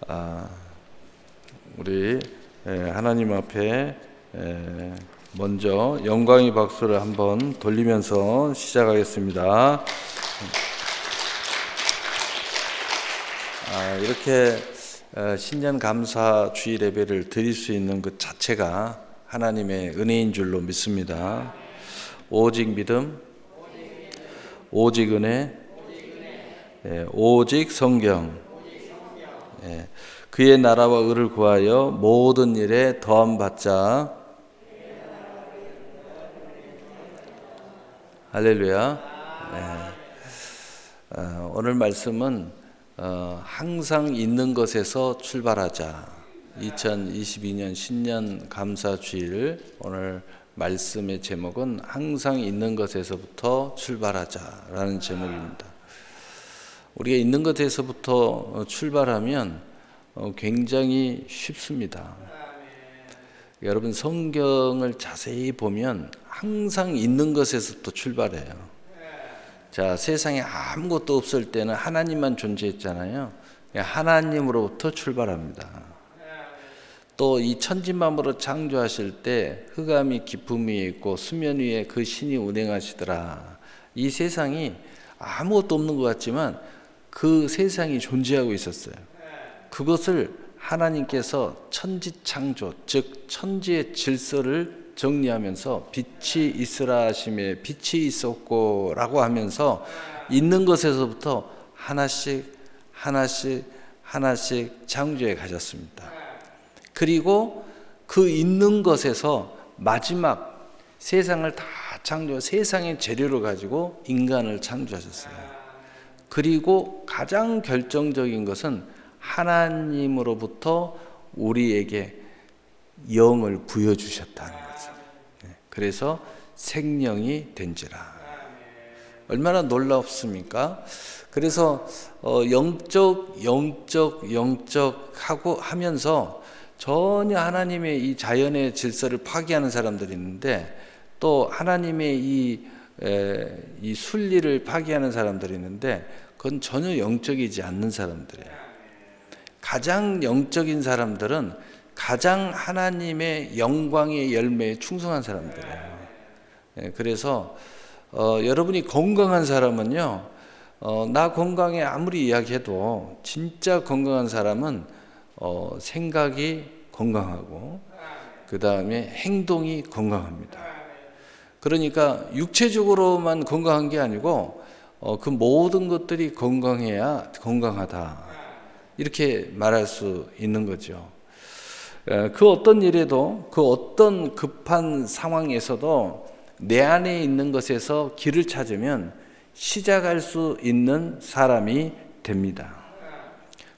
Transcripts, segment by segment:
아, 우리 하나님 앞에 먼저 영광의 박수를 한번 돌리면서 시작하겠습니다. 이렇게 신년 감사 주일 예배를 드릴 수 있는 것 자체가 하나님의 은혜인 줄로 믿습니다. 오직 믿음, 오직 은혜, 오직 성경. 그의 나라와 의를 구하여 모든 일에 더함 받자. 할렐루야. 오늘 말씀은 항상 있는 것에서 출발하자. 2022년 신년 감사 주일, 오늘 말씀의 제목은 항상 있는 것에서부터 출발하자라는 제목입니다. 우리가 있는 것에서부터 출발하면 굉장히 쉽습니다. 여러분, 성경을 자세히 보면 항상 있는 것에서부터 출발해요. 자, 세상에 아무것도 없을 때는 하나님만 존재했잖아요. 하나님으로부터 출발합니다. 또 이 천지만물을 창조하실 때 흑암이 깊음 위에 있고 수면 위에 그 신이 운행하시더라. 이 세상이 아무것도 없는 것 같지만 그 세상이 존재하고 있었어요. 그것을 하나님께서 천지창조, 즉 천지의 질서를 정리하면서 빛이 있으라 하심에 빛이 있었고 라고 하면서 있는 것에서부터 하나씩 창조해 가셨습니다. 그리고 그 있는 것에서 마지막 세상을 다 세상의 재료를 가지고 인간을 창조하셨어요. 그리고 가장 결정적인 것은 하나님으로부터 우리에게 영을 부여주셨다는 거죠. 그래서 생명이 된지라. 얼마나 놀랍습니까? 그래서 영적 하고 하면서 전혀 하나님의 이 자연의 질서를 파괴하는 사람들이 있는데, 또 하나님의 이 순리를 파괴하는 사람들이 있는데, 그건 전혀 영적이지 않는 사람들이에요. 가장 영적인 사람들은 가장 하나님의 영광의 열매에 충성한 사람들이에요. 그래서 여러분이 건강한 사람은요, 나 건강해 아무리 이야기해도 진짜 건강한 사람은 생각이 건강하고 그 다음에 행동이 건강합니다. 그러니까 육체적으로만 건강한 게 아니고 그 모든 것들이 건강해야 건강하다, 이렇게 말할 수 있는 거죠. 그 어떤 일에도, 그 어떤 급한 상황에서도 내 안에 있는 것에서 길을 찾으면 시작할 수 있는 사람이 됩니다.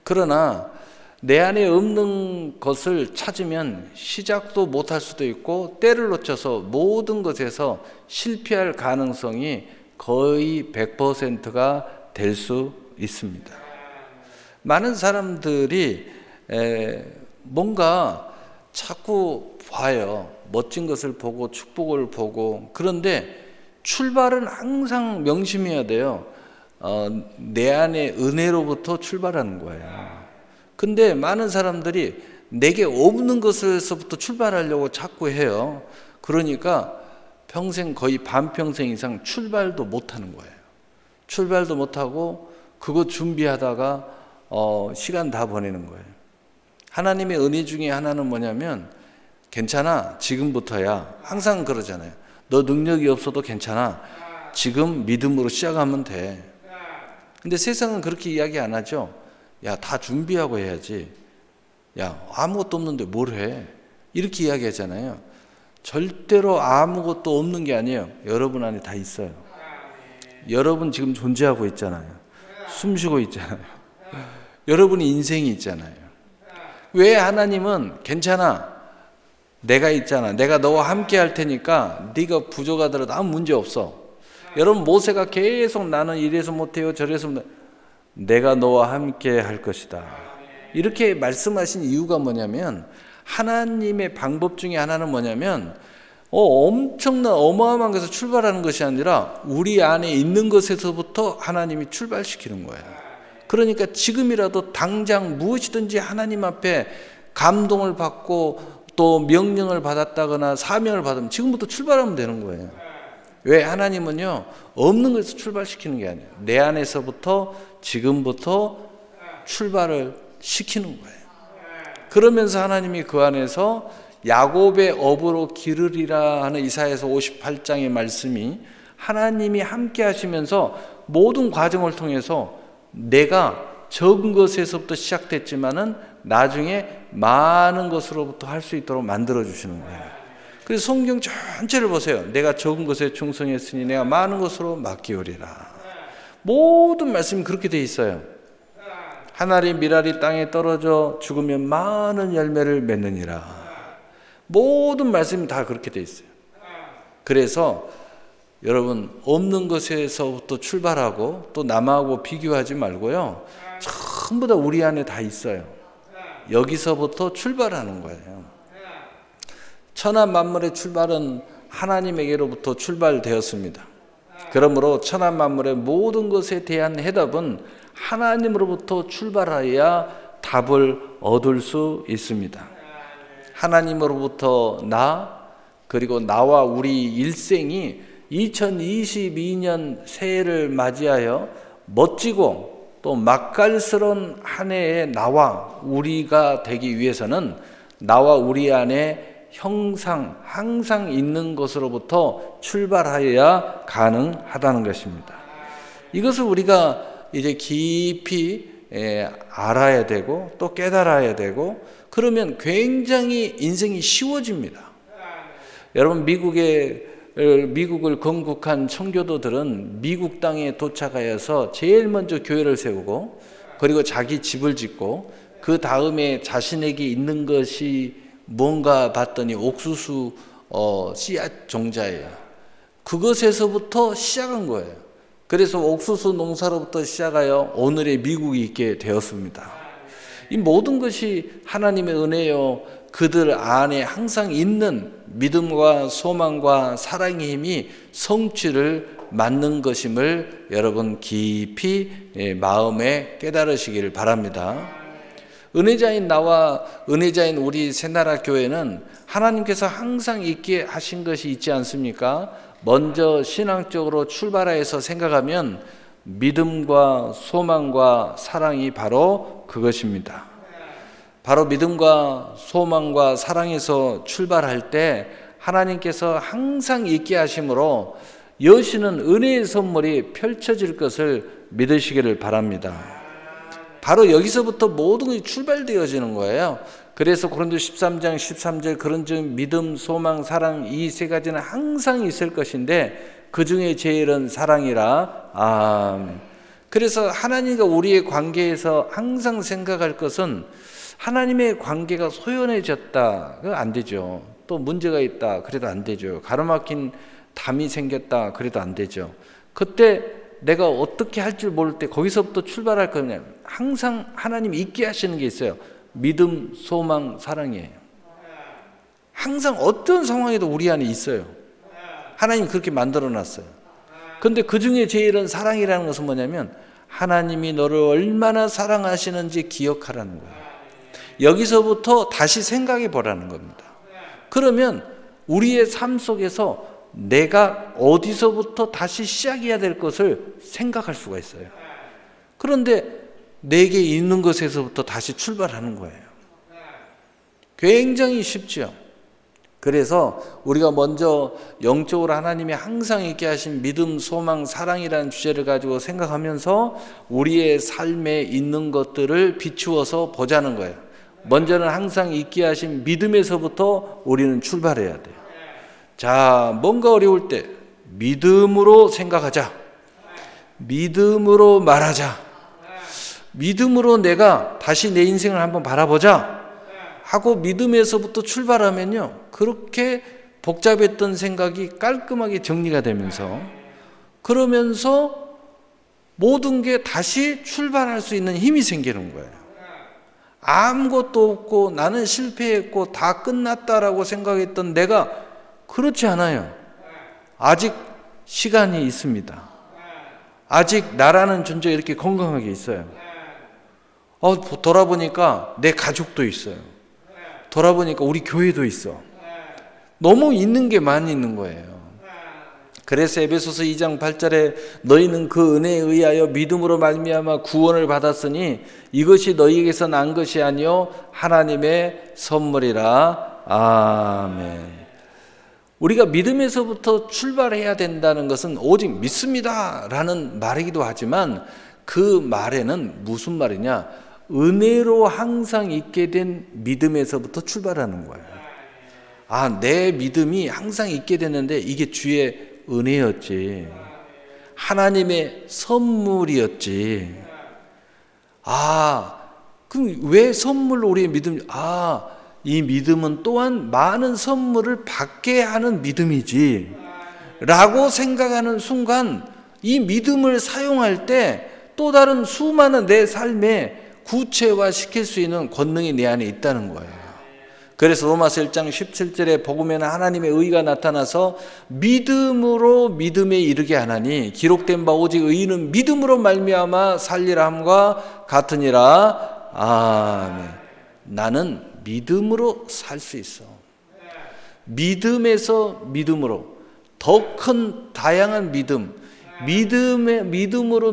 그러나 내 안에 없는 것을 찾으면 시작도 못할 수도 있고, 때를 놓쳐서 모든 것에서 실패할 가능성이 거의 100%가 될 수 있습니다. 많은 사람들이 뭔가 자꾸 봐요. 멋진 것을 보고 축복을 보고. 그런데 출발은 항상 명심해야 돼요. 내 안에 은혜로부터 출발하는 거예요. 근데 많은 사람들이 내게 없는 것에서부터 출발하려고 자꾸 해요. 그러니까 평생, 거의 반평생 이상 출발도 못하는 거예요. 출발도 못하고 그거 준비하다가 시간 다 보내는 거예요. 하나님의 은혜 중에 하나는 뭐냐면, 괜찮아, 지금부터야. 항상 그러잖아요. 너 능력이 없어도 괜찮아, 지금 믿음으로 시작하면 돼. 근데 세상은 그렇게 이야기 안 하죠. 야, 다 준비하고 해야지. 야, 아무것도 없는데 뭘 해? 이렇게 이야기하잖아요. 절대로 아무것도 없는 게 아니에요. 여러분 안에 다 있어요. 여러분 지금 존재하고 있잖아요. 숨 쉬고 있잖아요. 여러분이 인생이 있잖아요. 왜 하나님은 괜찮아, 내가 있잖아, 내가 너와 함께 할 테니까 네가 부족하더라도 아무 문제 없어. 여러분, 모세가 계속 나는 이래서 못해요 저래서 못해요. 내가 너와 함께 할 것이다, 이렇게 말씀하신 이유가 뭐냐면, 하나님의 방법 중에 하나는 뭐냐면 엄청난 어마어마한 것에서 출발하는 것이 아니라 우리 안에 있는 것에서부터 하나님이 출발시키는 거예요. 그러니까 지금이라도 당장 무엇이든지 하나님 앞에 감동을 받고 또 명령을 받았다거나 사명을 받으면 지금부터 출발하면 되는 거예요. 왜? 하나님은요, 없는 것에서 출발시키는 게 아니에요. 내 안에서부터 지금부터 출발을 시키는 거예요. 그러면서 하나님이 그 안에서 야곱의 업으로 기르리라 하는 이사야서 58장의 말씀이 하나님이 함께 하시면서 모든 과정을 통해서 내가 적은 것에서부터 시작됐지만은 나중에 많은 것으로부터 할 수 있도록 만들어 주시는 거예요. 그래서 성경 전체를 보세요. 내가 적은 것에 충성했으니 내가 많은 것으로 맡기우리라. 모든 말씀이 그렇게 돼 있어요. 하나님 미랄이 땅에 떨어져 죽으면 많은 열매를 맺느니라. 모든 말씀이 다 그렇게 돼 있어요. 그래서 여러분, 없는 것에서부터 출발하고 또 남하고 비교하지 말고요, 전부 다 우리 안에 다 있어요. 여기서부터 출발하는 거예요. 천하 만물의 출발은 하나님에게로부터 출발되었습니다. 그러므로 천하 만물의 모든 것에 대한 해답은 하나님으로부터 출발하여야 답을 얻을 수 있습니다. 하나님으로부터 그리고 나와 우리 일생이 2022년 새해를 맞이하여 멋지고 또 맛깔스러운 한 해의 나와 우리가 되기 위해서는 나와 우리 안에 항상 있는 것으로부터 출발하여야 가능하다는 것입니다. 이것을 우리가 이제 깊이 알아야 되고 또 깨달아야 되고, 그러면 굉장히 인생이 쉬워집니다. 여러분, 미국을 건국한 청교도들은 미국 땅에 도착하여서 제일 먼저 교회를 세우고 그리고 자기 집을 짓고 그 다음에 자신에게 있는 것이 뭔가 봤더니 옥수수 씨앗 종자예요. 그것에서부터 시작한 거예요. 그래서 옥수수 농사로부터 시작하여 오늘의 미국이 있게 되었습니다. 이 모든 것이 하나님의 은혜요, 그들 안에 항상 있는 믿음과 소망과 사랑의 힘이 성취를 맞는 것임을 여러분 깊이 마음에 깨달으시기를 바랍니다. 은혜자인 나와 은혜자인 우리 새나라 교회는 하나님께서 항상 있게 하신 것이 있지 않습니까? 먼저 신앙적으로 출발해서 생각하면 믿음과 소망과 사랑이 바로 그것입니다. 바로 믿음과 소망과 사랑에서 출발할 때 하나님께서 항상 있게 하심으로 여시는 은혜의 선물이 펼쳐질 것을 믿으시기를 바랍니다. 바로 여기서부터 모든 것이 출발되어지는 거예요. 그래서 고린도 13장 13절 그런즉 믿음, 소망, 사랑 이 세 가지는 항상 있을 것인데 그 중에 제일은 사랑이라. 아멘. 그래서 하나님과 우리의 관계에서 항상 생각할 것은 하나님의 관계가 소연해졌다. 안 되죠. 또 문제가 있다. 그래도 안 되죠. 가로막힌 담이 생겼다. 그래도 안 되죠. 그때 내가 어떻게 할 줄 모를 때 거기서부터 출발할 거냐. 항상 하나님이 있게 하시는 게 있어요. 믿음, 소망, 사랑이에요. 항상 어떤 상황에도 우리 안에 있어요. 하나님이 그렇게 만들어놨어요. 그런데 그 중에 제일은 사랑이라는 것은 뭐냐면 하나님이 너를 얼마나 사랑하시는지 기억하라는 거예요. 여기서부터 다시 생각해 보라는 겁니다. 그러면 우리의 삶 속에서 내가 어디서부터 다시 시작해야 될 것을 생각할 수가 있어요. 그런데 내게 있는 것에서부터 다시 출발하는 거예요. 굉장히 쉽죠. 그래서 우리가 먼저 영적으로 하나님이 항상 있게 하신 믿음, 소망, 사랑이라는 주제를 가지고 생각하면서 우리의 삶에 있는 것들을 비추어서 보자는 거예요. 먼저는 항상 있게 하신 믿음에서부터 우리는 출발해야 돼요. 자, 뭔가 어려울 때 믿음으로 생각하자. 믿음으로 말하자. 믿음으로 내가 다시 내 인생을 한번 바라보자 하고 믿음에서부터 출발하면요, 그렇게 복잡했던 생각이 깔끔하게 정리가 되면서 그러면서 모든 게 다시 출발할 수 있는 힘이 생기는 거예요. 아무것도 없고 나는 실패했고 다 끝났다라고 생각했던 내가 그렇지 않아요. 아직 시간이 있습니다. 아직 나라는 존재 이렇게 건강하게 있어요. 돌아보니까 내 가족도 있어요. 돌아보니까 우리 교회도 있어. 너무 있는 게 많이 있는 거예요. 그래서 에베소서 2장 8절에 너희는 그 은혜에 의하여 믿음으로 말미암아 구원을 받았으니 이것이 너희에게서 난 것이 아니요 하나님의 선물이라. 아멘. 우리가 믿음에서부터 출발해야 된다는 것은 오직 믿습니다라는 말이기도 하지만 그 말에는 무슨 말이냐? 은혜로 항상 있게 된 믿음에서부터 출발하는 거예요. 내 믿음이 항상 있게 됐는데 이게 주의 은혜였지. 하나님의 선물이었지. 그럼 왜 선물로 우리의 믿음? 이 믿음은 또한 많은 선물을 받게 하는 믿음이지 라고 생각하는 순간 이 믿음을 사용할 때 또 다른 수많은 내 삶에 구체화시킬 수 있는 권능이 내 안에 있다는 거예요. 그래서 로마서 1장 17절에 복음에는 하나님의 의가 나타나서 믿음으로 믿음에 이르게 하나니 기록된 바 오직 의인은 믿음으로 말미암아 살리라 함과 같으니라. 아멘. 나는 믿음으로 살 수 있어. 믿음에서 믿음으로 더 큰 다양한 믿음으로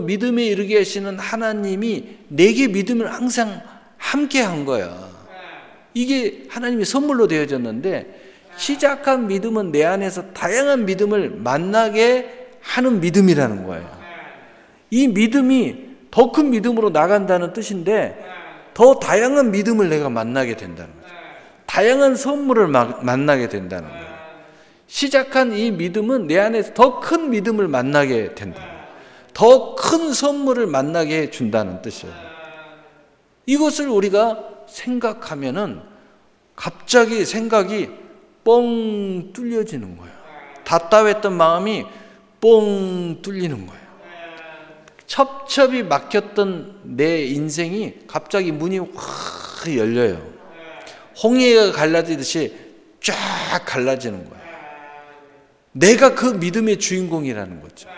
믿음에 이르게 하시는 하나님이 내게 믿음을 항상 함께 한 거야. 이게 하나님의 선물로 되어졌는데 시작한 믿음은 내 안에서 다양한 믿음을 만나게 하는 믿음이라는 거예요. 이 믿음이 더 큰 믿음으로 나간다는 뜻인데 더 다양한 믿음을 내가 만나게 된다는 거죠. 다양한 선물을 만나게 된다는 거예요. 시작한 이 믿음은 내 안에서 더 큰 믿음을 만나게 된다. 더 큰 선물을 만나게 해준다는 뜻이에요. 이것을 우리가 생각하면은 갑자기 생각이 뻥 뚫려지는 거예요. 답답했던 마음이 뻥 뚫리는 거예요. 첩첩이 막혔던 내 인생이 갑자기 문이 확 열려요. 홍해가 갈라지듯이 쫙 갈라지는 거예요. 내가 그 믿음의 주인공이라는 거죠.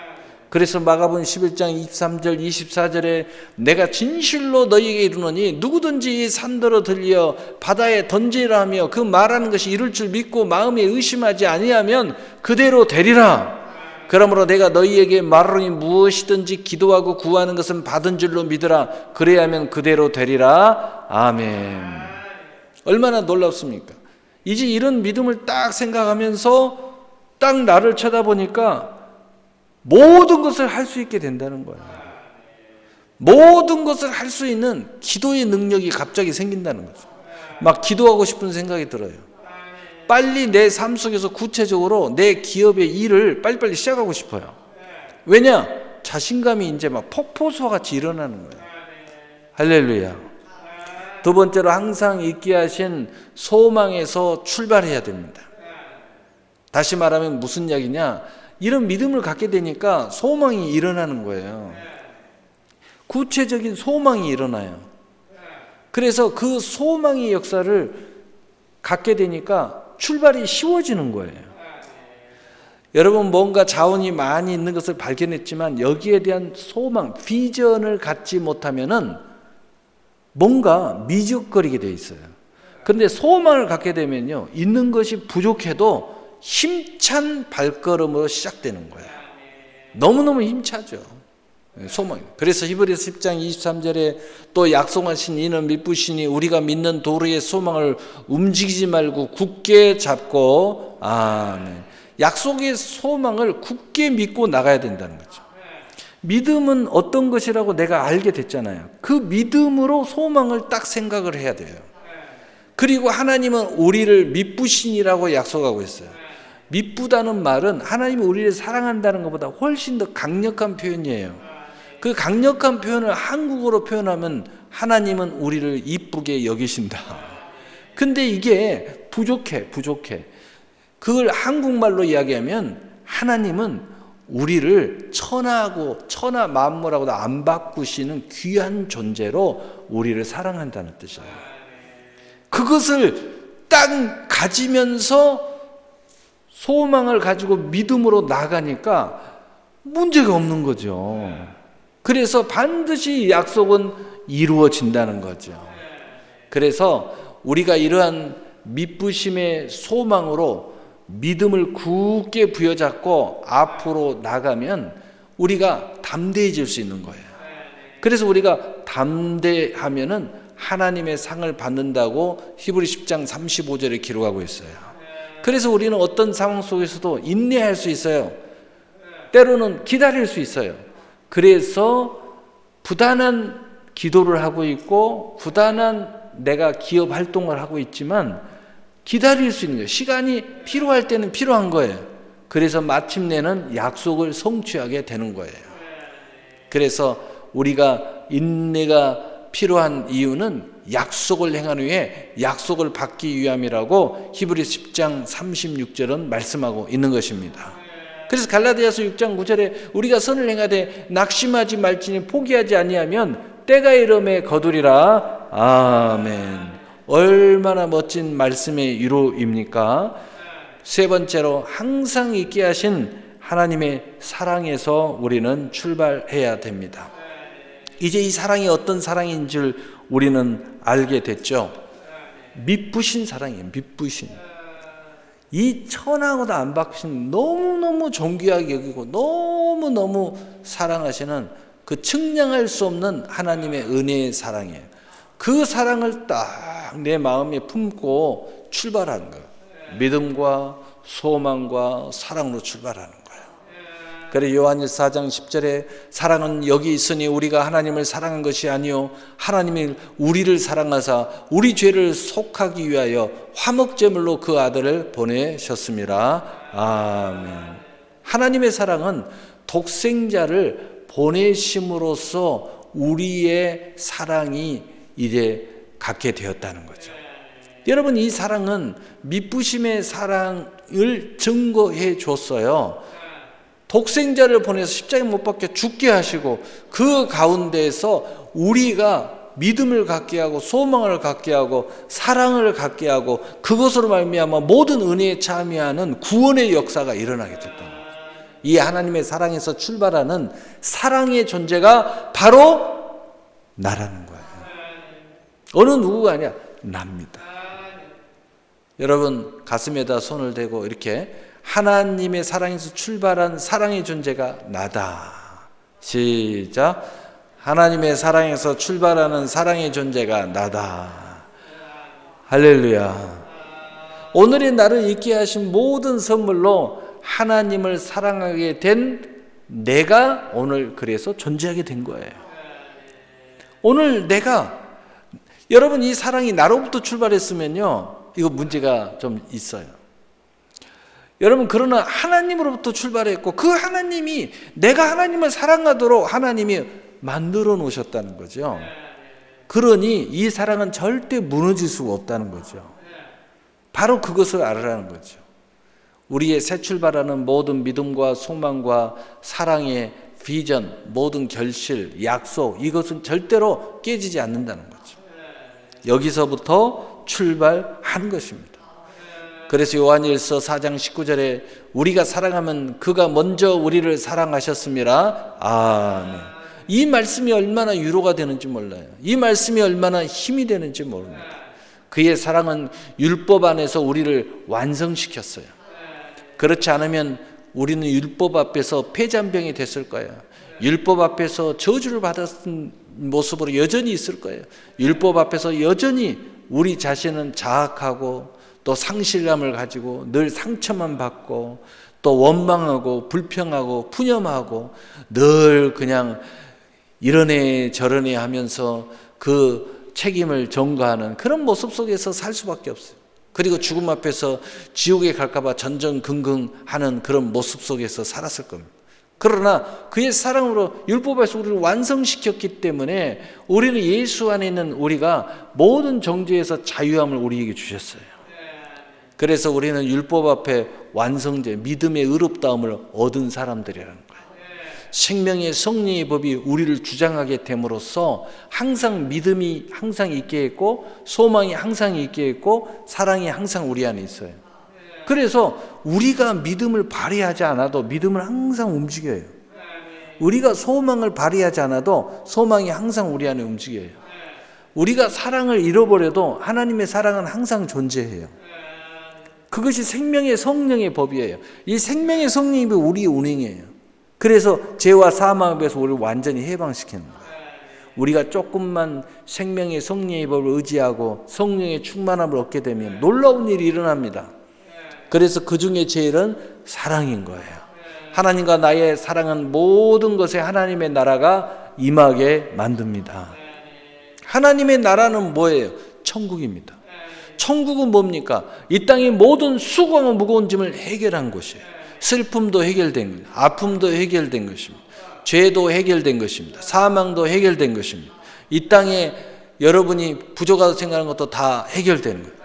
그래서 마가복음 11장 23절 24절에 내가 진실로 너희에게 이르노니 누구든지 이 산더러 들려 바다에 던지라 하며 그 말하는 것이 이룰 줄 믿고 마음에 의심하지 아니하면 그대로 되리라. 그러므로 내가 너희에게 말하노니 무엇이든지 기도하고 구하는 것은 받은 줄로 믿으라. 그래야 하면 그대로 되리라. 아멘. 얼마나 놀랍습니까? 이제 이런 믿음을 딱 생각하면서 딱 나를 쳐다보니까 모든 것을 할 수 있게 된다는 거예요. 모든 것을 할 수 있는 기도의 능력이 갑자기 생긴다는 거죠. 막 기도하고 싶은 생각이 들어요. 빨리 내 삶 속에서 구체적으로 내 기업의 일을 빨리빨리 시작하고 싶어요. 왜냐? 자신감이 이제 막 폭포수와 같이 일어나는 거예요. 할렐루야. 두 번째로 항상 있게 하신 소망에서 출발해야 됩니다. 다시 말하면 무슨 이야기냐? 이런 믿음을 갖게 되니까 소망이 일어나는 거예요. 구체적인 소망이 일어나요. 그래서 그 소망의 역사를 갖게 되니까 출발이 쉬워지는 거예요. 여러분 뭔가 자원이 많이 있는 것을 발견했지만 여기에 대한 소망, 비전을 갖지 못하면은 뭔가 미적거리게 돼 있어요. 그런데 소망을 갖게 되면요, 있는 것이 부족해도 힘찬 발걸음으로 시작되는 거예요. 너무너무 힘차죠. 소망. 그래서 히브리서 10장 23절에 또 약속하신 이는 믿으시니 우리가 믿는 도리의 소망을 움직이지 말고 굳게 잡고. 아멘. 약속의 소망을 굳게 믿고 나가야 된다는 거죠. 믿음은 어떤 것이라고 내가 알게 됐잖아요. 그 믿음으로 소망을 딱 생각을 해야 돼요. 그리고 하나님은 우리를 믿으시니라고 약속하고 있어요. 믿부다는 말은 하나님이 우리를 사랑한다는 것보다 훨씬 더 강력한 표현이에요. 그 강력한 표현을 한국어로 표현하면 하나님은 우리를 이쁘게 여기신다. 근데 이게 부족해. 그걸 한국말로 이야기하면 하나님은 우리를 천하 만물하고도 안 바꾸시는 귀한 존재로 우리를 사랑한다는 뜻이에요. 그것을 딱 가지면서 소망을 가지고 믿음으로 나가니까 문제가 없는 거죠. 그래서 반드시 약속은 이루어진다는 거죠. 그래서 우리가 이러한 믿부심의 소망으로 믿음을 굳게 부여잡고 앞으로 나가면 우리가 담대해질 수 있는 거예요. 그래서 우리가 담대하면은 하나님의 상을 받는다고 히브리 10장 35절에 기록하고 있어요. 그래서 우리는 어떤 상황 속에서도 인내할 수 있어요. 때로는 기다릴 수 있어요. 그래서 부단한 기도를 하고 있고 부단한 내가 기업 활동을 하고 있지만 기다릴 수 있는 거예요. 시간이 필요할 때는 필요한 거예요. 그래서 마침내는 약속을 성취하게 되는 거예요. 그래서 우리가 인내가 필요한 이유는 약속을 행한 후에 약속을 받기 위함이라고 히브리 10장 36절은 말씀하고 있는 것입니다. 그래서 갈라디아서 6장 9절에 우리가 선을 행하되 낙심하지 말지니 포기하지 아니하면 때가 이름에 거두리라. 아멘. 얼마나 멋진 말씀의 위로입니까? 세 번째로 항상 있게 하신 하나님의 사랑에서 우리는 출발해야 됩니다. 이제 이 사랑이 어떤 사랑인 줄 우리는 알게 됐죠. 믿부신 사랑이에요. 믿부신. 이 천하고도 안 바꾸신 너무너무 존귀하게 여기고 너무너무 사랑하시는 그 측량할 수 없는 하나님의 은혜의 사랑이에요. 그 사랑을 딱 내 마음에 품고 출발하는 거예요. 믿음과 소망과 사랑으로 출발하는 거예요. 그래서 요한일서 4장 10절에 사랑은 여기 있으니 우리가 하나님을 사랑한 것이 아니요 하나님이 우리를 사랑하사 우리 죄를 속하기 위하여 화목제물로 그 아들을 보내셨습니다. 아멘. 하나님의 사랑은 독생자를 보내심으로써 우리의 사랑이 이제 갖게 되었다는 거죠. 여러분, 이 사랑은 믿부심의 사랑을 증거해 줬어요. 독생자를 보내서 십자가에 못 박혀 죽게 하시고 그 가운데에서 우리가 믿음을 갖게 하고 소망을 갖게 하고 사랑을 갖게 하고 그것으로 말미암아 모든 은혜에 참여하는 구원의 역사가 일어나게 됐다는 거죠. 이 하나님의 사랑에서 출발하는 사랑의 존재가 바로 나라는 거예요. 어느 누구가 아니야, 납니다. 여러분 가슴에다 손을 대고 이렇게 하나님의 사랑에서 출발한 사랑의 존재가 나다. 시작. 하나님의 사랑에서 출발하는 사랑의 존재가 나다. 할렐루야. 오늘의 나를 있게 하신 모든 선물로 하나님을 사랑하게 된 내가 오늘 그래서 존재하게 된 거예요. 오늘 내가 여러분 이 사랑이 나로부터 출발했으면요 이거 문제가 좀 있어요. 여러분 그러나 하나님으로부터 출발했고 그 하나님이 내가 하나님을 사랑하도록 하나님이 만들어 놓으셨다는 거죠. 그러니 이 사랑은 절대 무너질 수가 없다는 거죠. 바로 그것을 알으라는 거죠. 우리의 새 출발하는 모든 믿음과 소망과 사랑의 비전, 모든 결실, 약속 이것은 절대로 깨지지 않는다는 거죠. 여기서부터 출발하는 것입니다. 그래서 요한일서 4장 19절에 우리가 사랑하면 그가 먼저 우리를 사랑하셨습니다. 아멘. 이 말씀이 얼마나 위로가 되는지 몰라요. 이 말씀이 얼마나 힘이 되는지 모릅니다. 그의 사랑은 율법 안에서 우리를 완성시켰어요. 그렇지 않으면 우리는 율법 앞에서 폐잔병이 됐을 거예요. 율법 앞에서 저주를 받았던 모습으로 여전히 있을 거예요. 율법 앞에서 여전히 우리 자신은 자학하고 또 상실감을 가지고 늘 상처만 받고 또 원망하고 불평하고 푸념하고 늘 그냥 이러네 저러네 하면서 그 책임을 전가하는 그런 모습 속에서 살 수밖에 없어요. 그리고 죽음 앞에서 지옥에 갈까봐 전전긍긍하는 그런 모습 속에서 살았을 겁니다. 그러나 그의 사랑으로 율법에서 우리를 완성시켰기 때문에 우리는 예수 안에 있는 우리가 모든 정죄에서 자유함을 우리에게 주셨어요. 그래서 우리는 율법 앞에 완성된 믿음의 의롭다움을 얻은 사람들이라는 거예요. 생명의 성령의 법이 우리를 주장하게 됨으로써 항상 믿음이 항상 있게 했고 소망이 항상 있게 했고 사랑이 항상 우리 안에 있어요. 그래서 우리가 믿음을 발휘하지 않아도 믿음을 항상 움직여요. 우리가 소망을 발휘하지 않아도 소망이 항상 우리 안에 움직여요. 우리가 사랑을 잃어버려도 하나님의 사랑은 항상 존재해요. 그것이 생명의 성령의 법이에요. 이 생명의 성령이 우리의 운행이에요. 그래서 죄와 사망 앞에서 우리를 완전히 해방시키는 거예요. 우리가 조금만 생명의 성령의 법을 의지하고 성령의 충만함을 얻게 되면 놀라운 일이 일어납니다. 그래서 그 중에 제일은 사랑인 거예요. 하나님과 나의 사랑은 모든 것에 하나님의 나라가 임하게 만듭니다. 하나님의 나라는 뭐예요? 천국입니다. 천국은 뭡니까? 이 땅의 모든 수고와 무거운 짐을 해결한 곳이에요. 슬픔도 해결된 거예요. 아픔도 해결된 것입니다. 죄도 해결된 것입니다. 사망도 해결된 것입니다. 이 땅에 여러분이 부족하다고 생각하는 것도 다 해결되는 거예요.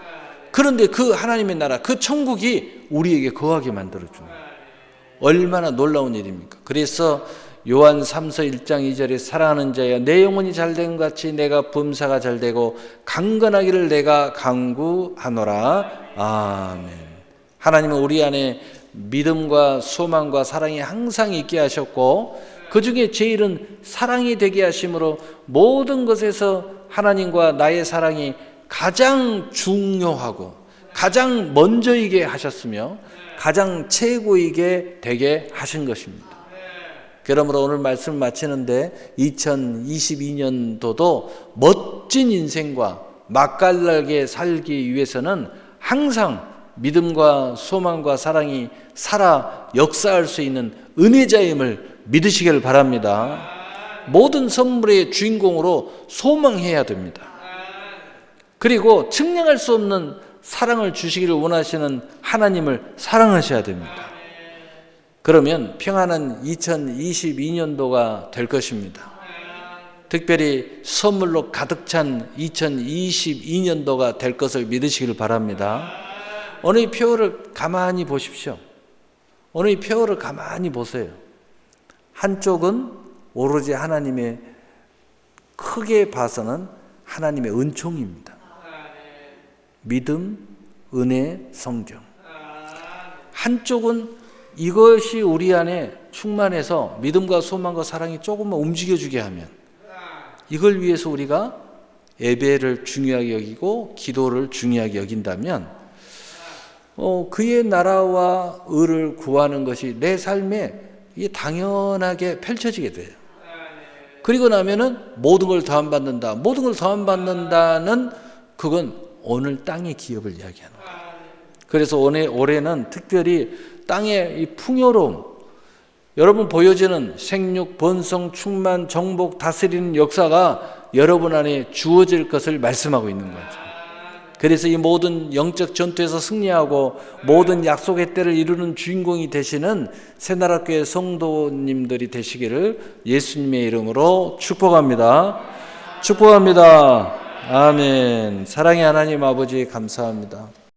그런데 그 하나님의 나라, 그 천국이 우리에게 거하게 만들어주는 거예요. 얼마나 놀라운 일입니까? 그래서 요한 3서 1장 2절에 사랑하는 자여 내 영혼이 잘된 것 같이 내가 범사가 잘되고 강건하기를 내가 간구하노라. 아멘. 하나님은 우리 안에 믿음과 소망과 사랑이 항상 있게 하셨고 그 중에 제일은 사랑이 되게 하심으로 모든 것에서 하나님과 나의 사랑이 가장 중요하고 가장 먼저이게 하셨으며 가장 최고이게 되게 하신 것입니다. 그러므로 오늘 말씀을 마치는데 2022년도도 멋진 인생과 맛깔나게 살기 위해서는 항상 믿음과 소망과 사랑이 살아 역사할 수 있는 은혜자임을 믿으시길 바랍니다. 모든 선물의 주인공으로 소망해야 됩니다. 그리고 측량할 수 없는 사랑을 주시기를 원하시는 하나님을 사랑하셔야 됩니다. 그러면 평안한 2022년도가 될 것입니다. 특별히 선물로 가득 찬 2022년도가 될 것을 믿으시길 바랍니다. 오늘 이 표를 가만히 보십시오. 오늘 이 표를 가만히 보세요. 한쪽은 오로지 하나님의, 크게 봐서는 하나님의 은총입니다. 믿음, 은혜, 성경. 한쪽은 이것이 우리 안에 충만해서 믿음과 소망과 사랑이 조금만 움직여주게 하면 이걸 위해서 우리가 예배를 중요하게 여기고 기도를 중요하게 여긴다면 그의 나라와 의를 구하는 것이 내 삶에 이게 당연하게 펼쳐지게 돼요. 그리고 나면은 모든 걸 더함받는다. 모든 걸 더함받는다는 그건 오늘 땅의 기업을 이야기하는 거예요. 그래서 올해는 특별히 땅의 이 풍요로움, 여러분 보여지는 생육, 번성, 충만, 정복, 다스리는 역사가 여러분 안에 주어질 것을 말씀하고 있는 거죠. 그래서 이 모든 영적 전투에서 승리하고 모든 약속의 때를 이루는 주인공이 되시는 새나라교회 성도님들이 되시기를 예수님의 이름으로 축복합니다. 축복합니다. 아멘. 사랑의 하나님 아버지 감사합니다.